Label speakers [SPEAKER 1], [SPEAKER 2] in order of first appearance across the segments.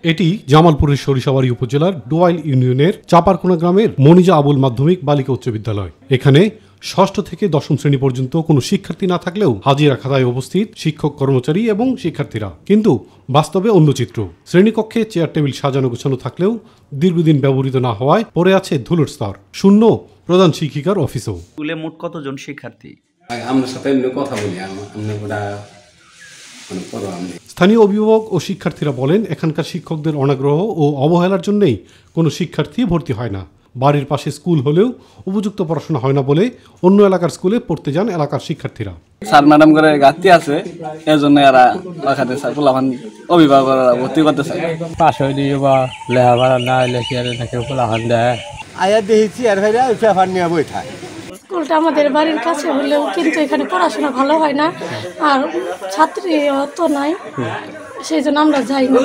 [SPEAKER 1] এটি জামালপুরের সরিষাবাড়ি উপজেলার ডোয়াইল ইউনিয়নের চাপারকোনা গ্রামের মনিজা আবুল মাধ্যমিক বালিকা উচ্চ বিদ্যালয়। এখানে ষষ্ঠ থেকে দশম শ্রেণী পর্যন্ত কোনো শিক্ষার্থী না থাকলেও হাজিরা খাতায় উপস্থিত শিক্ষক, কর্মচারী এবং শিক্ষার্থীরা। কিন্তু বাস্তবে অন্য চিত্র। শ্রেণীকক্ষে চেয়ার টেবিল সাজানো গোছানো থাকলেও দীর্ঘদিন ব্যবহৃত না হওয়ায় পড়ে আছে ধুলোর স্তর। শূন্য প্রধান শিক্ষিকার অফিসও।
[SPEAKER 2] স্কুলে মোট কতজন শিক্ষার্থী?
[SPEAKER 3] আমার সাথে এমনি কথা বলি।
[SPEAKER 1] স্থানীয় অভিভাবক ও শিক্ষার্থীরা বলেন, এখানকার শিক্ষকদের অনাগ্রহ ও অবহেলার জন্যই কোনো শিক্ষার্থী ভর্তি হয় না। বাড়ির পাশে স্কুল হলেও উপযুক্ত পড়াশোনা হয় না বলে অন্য এলাকার স্কুলে পড়তে যান এলাকার শিক্ষার্থীরা।
[SPEAKER 4] স্যার ম্যাডাম করে ঘাটতি আছে, এর জন্য এরা অভিভাবকরা ভর্তি করতে চায়।
[SPEAKER 5] পাশে দিয়ে বা লেখাপড়া না লেখিয়ে থাকে ফলাফল দেয়।
[SPEAKER 6] আয়া দেখেছি আর ভাইরা পেপার নিয়ে বই থাকে।
[SPEAKER 7] স্কুলটা আমাদের বাড়ির কাছে হলেও কিন্তু এখানে পড়াশোনা ভালো হয় না, আর ছাত্রী তো নাই, সেই জন্য আমরা যাই না।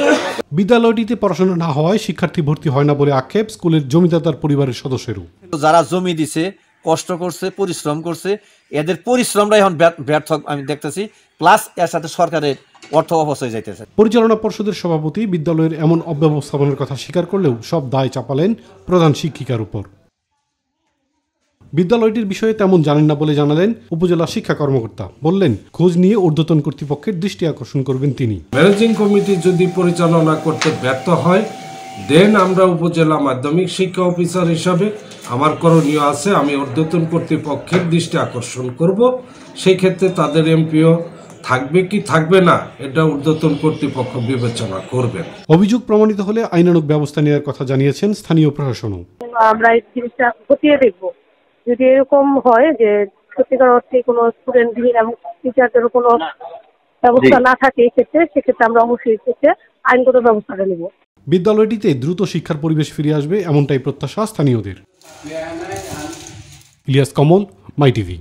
[SPEAKER 1] বিদ্যালয়টিতে পড়াশোনা না হওয়ায় শিক্ষার্থী ভর্তি হয় না বলে আক্ষেপ স্কুলের জমিদাতার পরিবারের সদস্যেরও।
[SPEAKER 8] যারা জমি দিছে, কষ্ট করছে, পরিশ্রম করছে, এদের পরিশ্রমটা এখন ব্যর্থ আমি দেখতেছি, প্লাস এর সাথে সরকারের অর্থ অপচয় যাইতেছে।
[SPEAKER 1] পরিচালনা পর্ষদের সভাপতি বিদ্যালয়ের এমন অব্যবস্থাপনার কথা স্বীকার করলেও সব দায় চাপালেন প্রধান শিক্ষিকার উপর। বিদ্যালয়টির বিষয়ে তেমন জানেন না বলে জানালেন উপজেলা শিক্ষা কর্মকর্তা। বললেন, খোঁজ নিয়ে ঊর্ধ্বতন কর্তৃপক্ষের দৃষ্টি আকর্ষণ করবেন তিনি।
[SPEAKER 9] ম্যানেজিং কমিটি যদি পরিচালনা করতে ব্যর্থ হয়, দেন আমরা উপজেলা মাধ্যমিক শিক্ষা অফিসার হিসাবে আমার করণীয় আছে, আমি ঊর্ধ্বতন কর্তৃপক্ষের দৃষ্টি আকর্ষণ করব। সেই ক্ষেত্রে তাদের এমপিও থাকবে কি থাকবে না, এটা ঊর্ধ্বতন কর্তৃপক্ষ বিবেচনা করবেন।
[SPEAKER 1] অভিযোগ প্রমাণিত হলে আইনানুগ ব্যবস্থা নেওয়ার কথা জানিয়েছেন স্থানীয় প্রশাসনও।
[SPEAKER 10] আমরা এই জিনিসটা খতিয়ে দেখব। যদি এরকম হয় যে সত্যিকার অর্থে কোনো স্টুডেন্টদের এবং টিচারদের কোনো ব্যবস্থা না থাকে সেক্ষেত্রে আমরা অবশ্যই আইনগত ব্যবস্থাটা নেব।
[SPEAKER 1] বিদ্যালয়টিতে দ্রুত শিক্ষার পরিবেশ ফিরে আসবে এমনটাই প্রত্যাশা স্থানীয়দের। ইলিয়াস কমল, মাই টিভি।